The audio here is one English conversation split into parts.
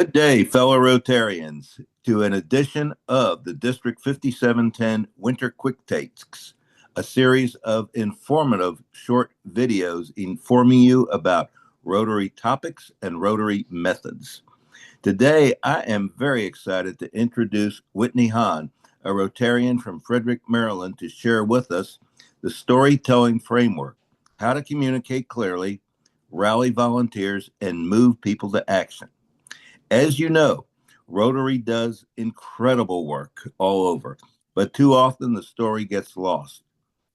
Good day, fellow Rotarians, to an edition of the District 5710 Winter Quick Takes, a series of informative short videos informing you about Rotary topics and Rotary methods. Today, I am very excited to introduce Whitney Hahn, a Rotarian from Frederick, Maryland, to share with us the storytelling framework, how to communicate clearly, rally volunteers, and move people to action. As you know, Rotary does incredible work all over, but too often the story gets lost.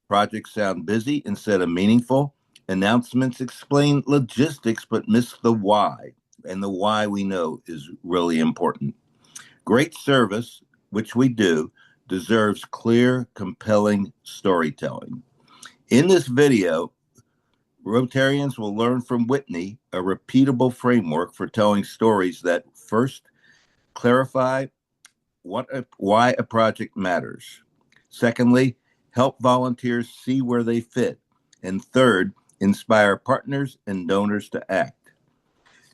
Projects sound busy instead of meaningful. Announcements explain logistics but miss the why, and the why we know is really important. Great service, which we do, deserves clear, compelling storytelling. In this video, Rotarians will learn from Whitney a repeatable framework for telling stories that first clarify why a project matters. Secondly, help volunteers see where they fit. And third, inspire partners and donors to act.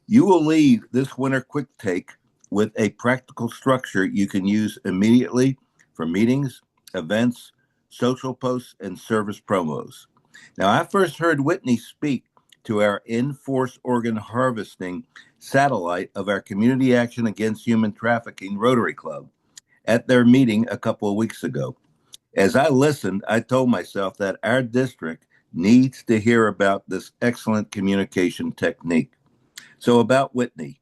You will leave this winter quick take with a practical structure you can use immediately for meetings, events, social posts, and service promos. Now, I first heard Whitney speak to our in-force organ harvesting satellite of our Community Action Against Human Trafficking Rotary Club at their meeting a couple of weeks ago. As I listened, I told myself that our district needs to hear about this excellent communication technique. So, about Whitney.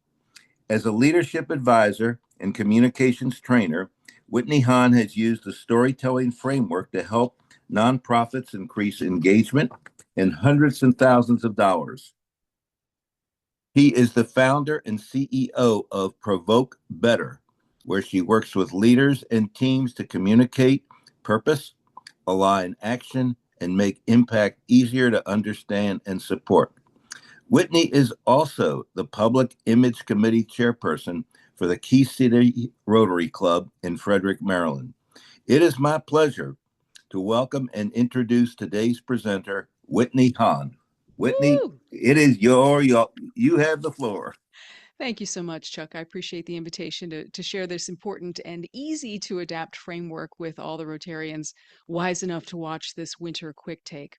As a leadership advisor and communications trainer, Whitney Hahn has used the storytelling framework to help nonprofits increase engagement and hundreds and thousands of dollars. He is the founder and CEO of Provoke Better, where she works with leaders and teams to communicate purpose, align action, and make impact easier to understand and support. Whitney is also the Public Image Committee chairperson for the Key City Rotary Club in Frederick, Maryland. It is my pleasure to welcome and introduce today's presenter, Whitney Hahn. Whitney, Woo! it is you have the floor. Thank you so much, Chuck. I appreciate the invitation to share this important and easy to adapt framework with all the Rotarians wise enough to watch this winter quick take.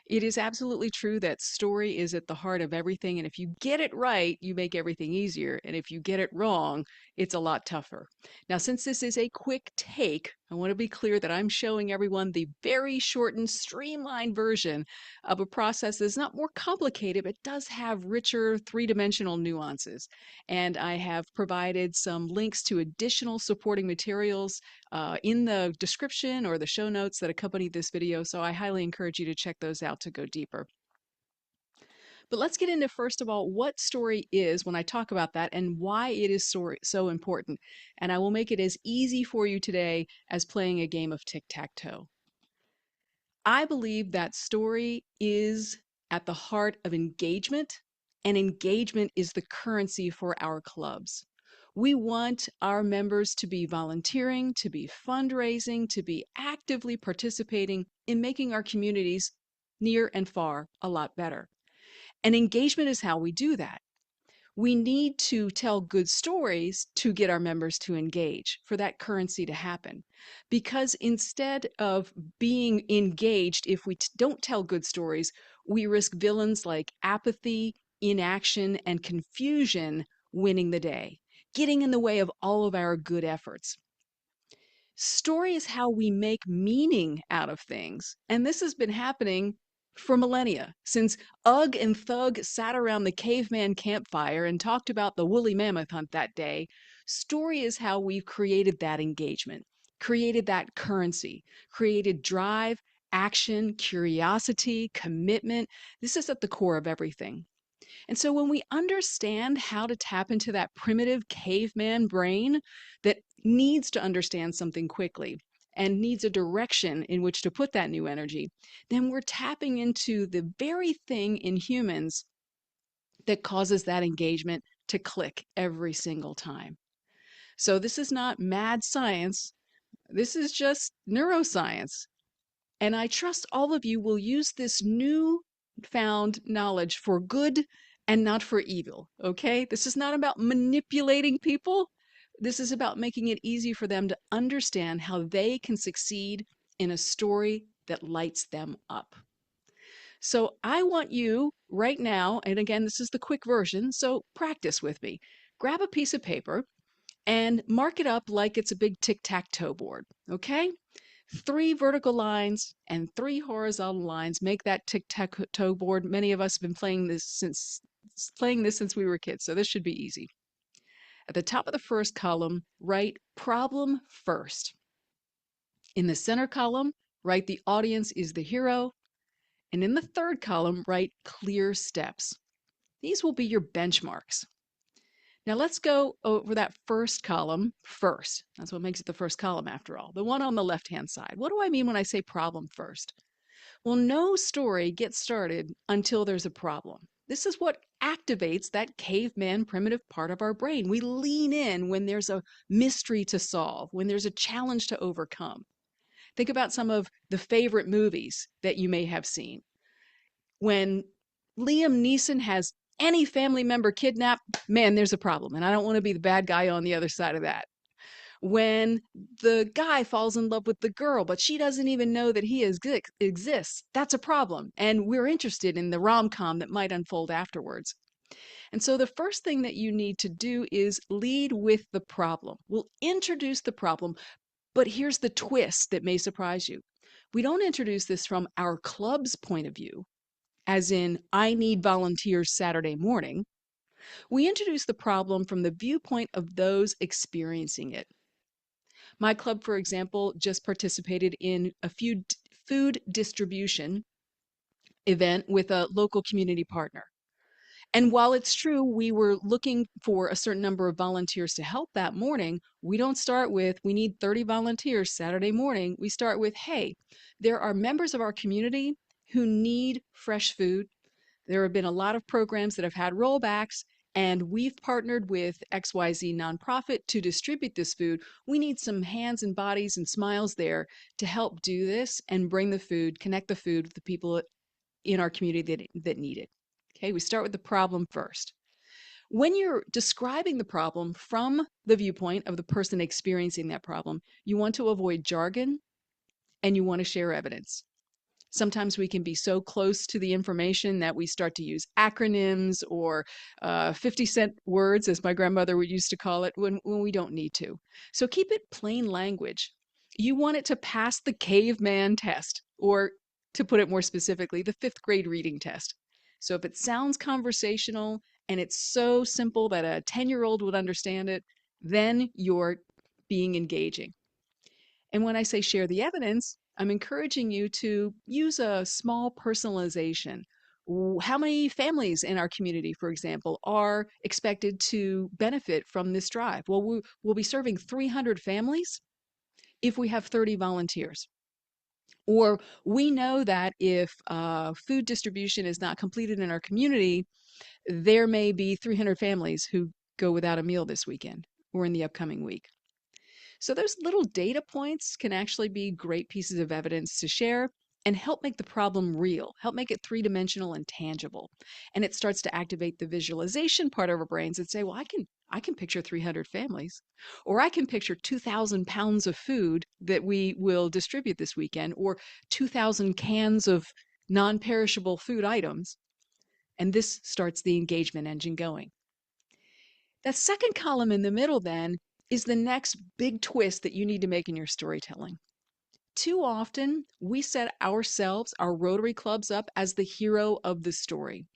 It is absolutely true that story is at the heart of everything. And if you get it right, you make everything easier. And if you get it wrong, it's a lot tougher. Now, since this is a quick take, I want to be clear that I'm showing everyone the very shortened, streamlined version of a process that's not more complicated, but does have richer three-dimensional nuances. And I have provided some links to additional supporting materials in the description or the show notes that accompany this video. So I highly encourage you to check those out to go deeper. But let's get into, first of all, what story is when I talk about that and why it is so important. And I will make it as easy for you today as playing a game of tic-tac-toe. I believe that story is at the heart of engagement, and engagement is the currency for our clubs. We want our members to be volunteering, to be fundraising, to be actively participating in making our communities near and far a lot better. And engagement is how we do that. We need to tell good stories to get our members to engage, for that currency to happen. Because instead of being engaged, if we don't tell good stories, we risk villains like apathy, inaction, and confusion winning the day, getting in the way of all of our good efforts. Story is how we make meaning out of things. And this has been happening for millennia, since Ugg and Thug sat around the caveman campfire and talked about the woolly mammoth hunt that day. Story is how we've created that engagement, created that currency, created drive, action, curiosity, commitment. This is at the core of everything. And so when we understand how to tap into that primitive caveman brain that needs to understand something quickly and needs a direction in which to put that new energy, then we're tapping into the very thing in humans that causes that engagement to click every single time. So this is not mad science. This is just neuroscience. And I trust all of you will use this new found knowledge for good and not for evil. Okay. This is not about manipulating people. This is about making it easy for them to understand how they can succeed in a story that lights them up. So I want you right now, and again, this is the quick version, so practice with me. Grab a piece of paper and mark it up like it's a big tic tac toe board. Okay. Three vertical lines and three horizontal lines make that tic-tac-toe board. Many of us have been playing this since we were kids, so this should be easy. At the top of the first column, write problem first. In the center column, write the audience is the hero, and in the third column, write clear steps. These will be your benchmarks. Now let's go over that first column first. That's what makes it the first column after all. The one on the left-hand side. What do I mean when I say problem first? Well, no story gets started until there's a problem. This is what activates that caveman primitive part of our brain. We lean in when there's a mystery to solve, when there's a challenge to overcome. Think about some of the favorite movies that you may have seen. When Liam Neeson has any family member kidnapped, man, there's a problem. And I don't want to be the bad guy on the other side of that. When the guy falls in love with the girl, but she doesn't even know that he exists, that's a problem. And we're interested in the rom com that might unfold afterwards. And so the first thing that you need to do is lead with the problem. We'll introduce the problem, but here's the twist that may surprise you. We don't introduce this from our club's point of view, as in, I need volunteers Saturday morning. We introduce the problem from the viewpoint of those experiencing it. My club, for example, just participated in a food distribution event with a local community partner. And while it's true we were looking for a certain number of volunteers to help that morning, we don't start with, we need 30 volunteers Saturday morning. We start with, hey, there are members of our community who need fresh food. There have been a lot of programs that have had rollbacks, and we've partnered with XYZ nonprofit to distribute this food. We need some hands and bodies and smiles there to help do this and bring the food, connect the food with the people in our community that need it. Okay, we start with the problem first. When you're describing the problem from the viewpoint of the person experiencing that problem, you want to avoid jargon and you want to share evidence. Sometimes we can be so close to the information that we start to use acronyms or 50-cent words, as my grandmother would used to call it, when we don't need to. So keep it plain language. You want it to pass the caveman test, or to put it more specifically, the fifth grade reading test. So if it sounds conversational and it's so simple that a 10-year-old would understand it, then you're being engaging. And when I say share the evidence, I'm encouraging you to use a small personalization. How many families in our community, for example, are expected to benefit from this drive? Well, we'll be serving 300 families if we have 30 volunteers. Or we know that if food distribution is not completed in our community, there may be 300 families who go without a meal this weekend or in the upcoming week. So those little data points can actually be great pieces of evidence to share and help make the problem real, help make it three-dimensional and tangible. And it starts to activate the visualization part of our brains and say, well, I can picture 300 families, or I can picture 2,000 pounds of food that we will distribute this weekend, or 2,000 cans of non-perishable food items. And this starts the engagement engine going. That second column in the middle, then, is the next big twist that you need to make in your storytelling. Too often, we set ourselves, our Rotary clubs, up as the hero of the story.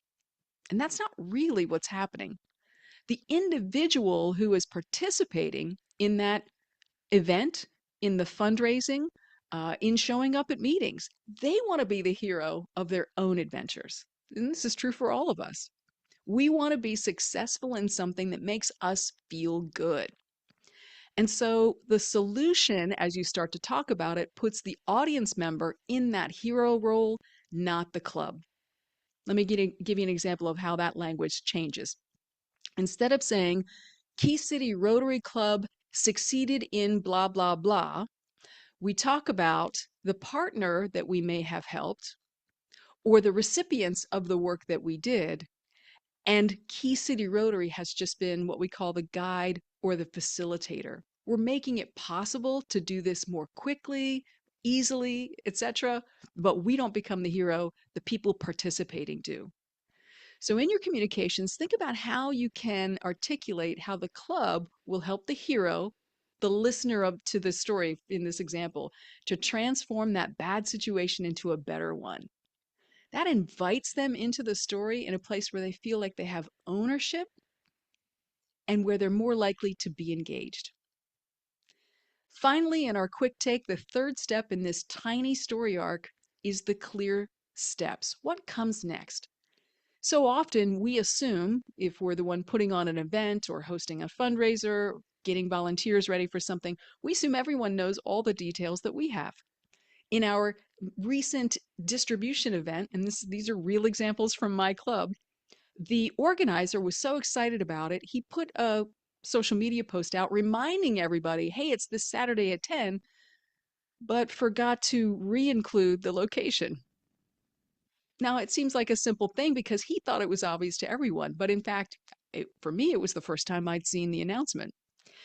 And that's not really what's happening. The individual who is participating in that event, in the fundraising, in showing up at meetings, they want to be the hero of their own adventures. And this is true for all of us. We want to be successful in something that makes us feel good. And so the solution, as you start to talk about it, puts the audience member in that hero role, not the club. Let me give you an example of how that language changes. Instead of saying, Key City Rotary Club succeeded in blah, blah, blah, we talk about the partner that we may have helped or the recipients of the work that we did And Key City Rotary has just been what we call the guide or the facilitator. We're making it possible to do this more quickly, easily, etc. But we don't become the hero, the people participating do. So, in your communications, think about how you can articulate how the club will help the hero, the listener of to the story in this example, to transform that bad situation into a better one. That invites them into the story in a place where they feel like they have ownership and where they're more likely to be engaged. Finally, in our quick take, the third step in this tiny story arc is the clear steps. What comes next? So often we assume, if we're the one putting on an event or hosting a fundraiser, getting volunteers ready for something, we assume everyone knows all the details that we have. In our recent distribution event, and these are real examples from my club, the organizer was so excited about it, he put a social media post out reminding everybody, hey, it's this Saturday at 10, but forgot to re include the location. Now, it seems like a simple thing because he thought it was obvious to everyone, but in fact, for me, it was the first time I'd seen the announcement.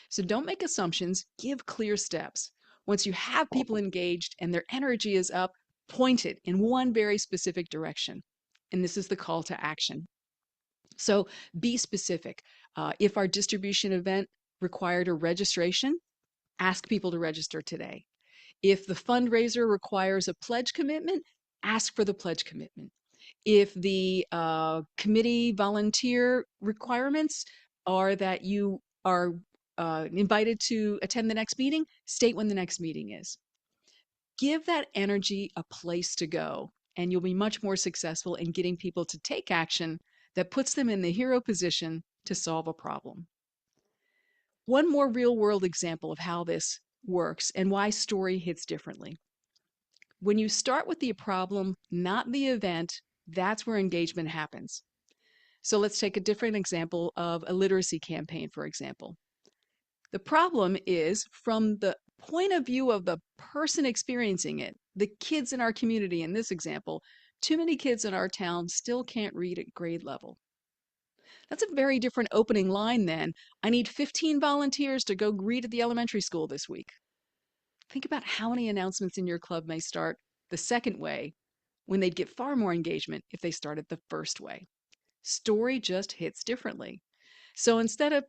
So don't make assumptions, give clear steps. Once you have people engaged and their energy is up, point it in one very specific direction. And this is the call to action. So be specific. If our distribution event required a registration, ask people to register today. If the fundraiser requires a pledge commitment, ask for the pledge commitment. If the committee volunteer requirements are that you are invited to attend the next meeting, state when the next meeting is. Give that energy a place to go, and you'll be much more successful in getting people to take action that puts them in the hero position to solve a problem. One more real world example of how this works and why story hits differently. When you start with the problem, not the event, that's where engagement happens. So let's take a different example of a literacy campaign, for example. The problem is from the point of view of the person experiencing it, the kids in our community in this example, too many kids in our town still can't read at grade level. That's a very different opening line than, I need 15 volunteers to go read at the elementary school this week. Think about how many announcements in your club may start the second way when they'd get far more engagement if they started the first way. Story just hits differently. So instead of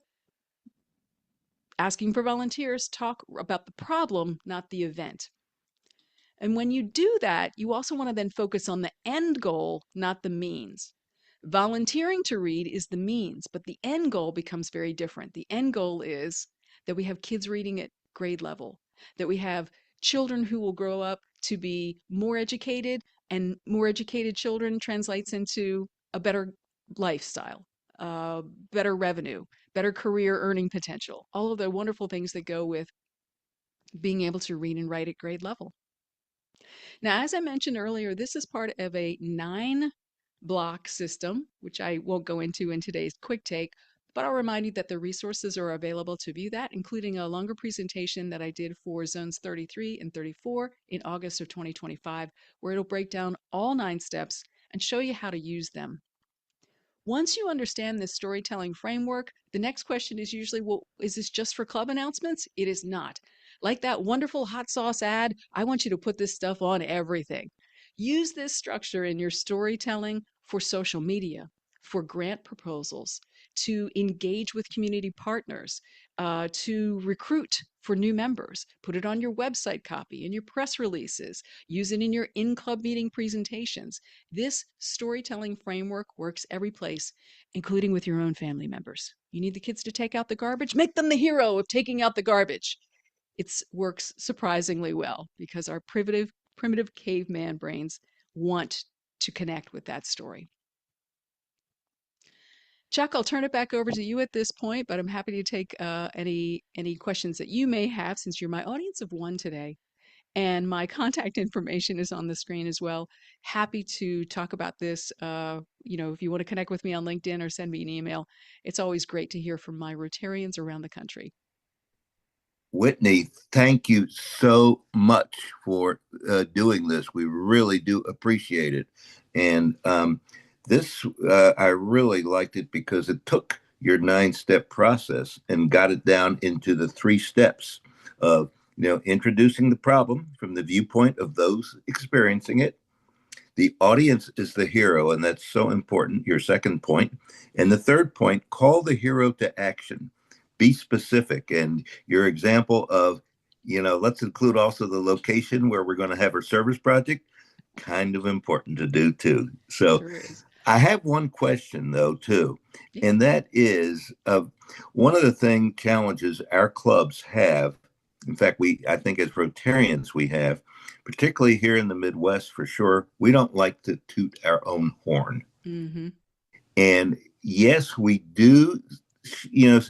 asking for volunteers, talk about the problem, not the event. And when you do that, you also want to then focus on the end goal, not the means. Volunteering to read is the means, but the end goal becomes very different. The end goal is that we have kids reading at grade level, that we have children who will grow up to be more educated, and more educated children translates into a better lifestyle, uh, better revenue, better career earning potential, all of the wonderful things that go with being able to read and write at grade level. Now, as I mentioned earlier, this is part of a 9 block system, which I won't go into in today's quick take, but I'll remind you that the resources are available to view that, including a longer presentation that I did for zones 33 and 34 in August of 2025, where it'll break down all 9 steps and show you how to use them. Once you understand this storytelling framework, the next question is usually, well, is this just for club announcements? It is not. Like that wonderful hot sauce ad, I want you to put this stuff on everything. Use this structure in your storytelling for social media, for grant proposals, to engage with community partners, to recruit for new members. Put it on your website copy, in your press releases, use it in your in club meeting presentations. This storytelling framework works every place, including with your own family members. You need the kids to take out the garbage? Make them the hero of taking out the garbage. It works surprisingly well because our primitive caveman brains want to connect with that story. Chuck, I'll turn it back over to you at this point, but I'm happy to take any questions that you may have since you're my audience of one today. And my contact information is on the screen as well. Happy to talk about this. If you want to connect with me on LinkedIn or send me an email, it's always great to hear from my Rotarians around the country. Whitney, thank you so much for doing this. We really do appreciate it. And This, I really liked it because it took your 9 step process and got it down into the 3 steps of, introducing the problem from the viewpoint of those experiencing it. The audience is the hero, and that's so important. Your second point. And the third point, call the hero to action. Be specific. And your example of, let's include also the location where we're going to have our service project, kind of important to do too. So Sure is. I have one question though too, Yeah. and that is one of the challenges our clubs have. In fact, I think as Rotarians we have, particularly here in the Midwest for sure, we don't like to toot our own horn. Hmm. And yes, we do, you know,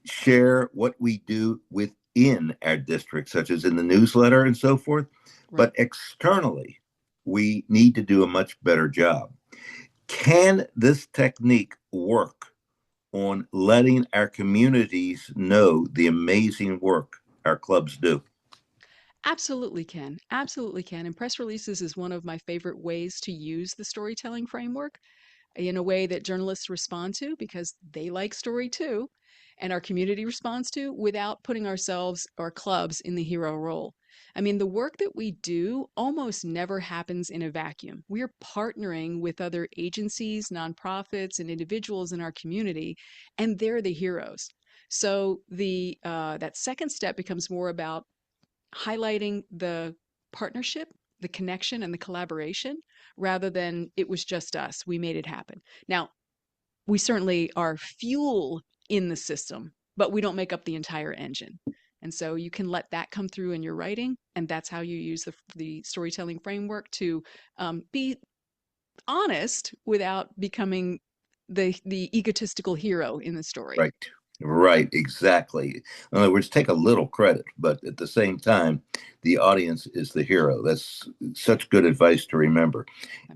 share what we do within our district, such as in the newsletter and so forth. Right. But externally, we need to do a much better job. Can this technique work on letting our communities know the amazing work our clubs do? Absolutely can. Absolutely can. And press releases is one of my favorite ways to use the storytelling framework in a way that journalists respond to because they like story too, and our community responds to without putting ourselves or clubs in the hero role. I mean, the work that we do almost never happens in a vacuum. We're partnering with other agencies, nonprofits, and individuals in our community, and they're the heroes. So the that second step becomes more about highlighting the partnership, the connection, and the collaboration rather than it was just us. We made it happen. Now, we certainly are fuel in the system, but we don't make up the entire engine. And so you can let that come through in your writing, and that's how you use the storytelling framework to be honest without becoming the egotistical hero in the story. Right. Right, exactly. In other words, take a little credit, but at the same time, the audience is the hero. That's such good advice to remember.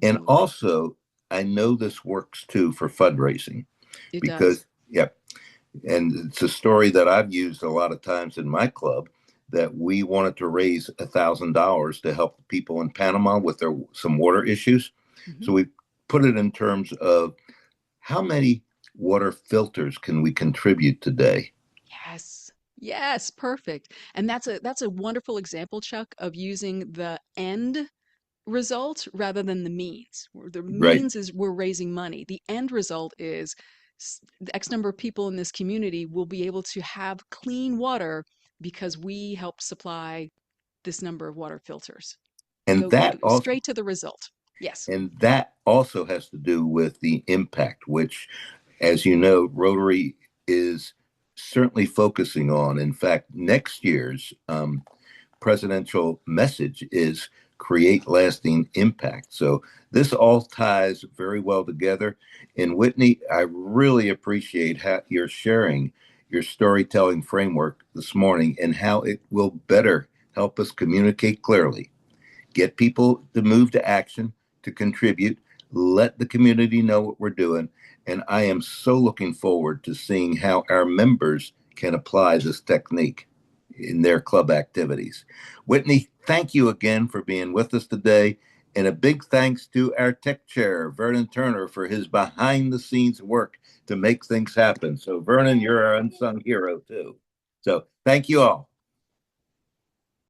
And Absolutely. also, I know this works too for fundraising It does. because, yeah, and it's a story that I've used a lot of times in my club that we wanted to raise $1,000 to help people in Panama with their some water issues. Hmm. So we put it in terms of how many water filters can we contribute today? Yes. Yes, perfect. And that's a wonderful example, Chuck, of using the end result rather than the means. The Right. means is we're raising money. The end result is the X number of people in this community will be able to have clean water because we helped supply this number of water filters. And Go that also straight to the result. Yes. and that also has to do with the impact, which, as you know, Rotary is certainly focusing on. In fact, next year's presidential message is create lasting impact. So this all ties very well together. And Whitney, I really appreciate how you're sharing your storytelling framework this morning and how it will better help us communicate clearly, get people to move to action, to contribute, let the community know what we're doing. And I am so looking forward to seeing how our members can apply this technique in their club activities. Whitney, thank you again for being with us today. And a big thanks to our tech chair, Vernon Turner, for his behind the scenes work to make things happen. So, Vernon, you're our unsung hero, too. So, thank you all.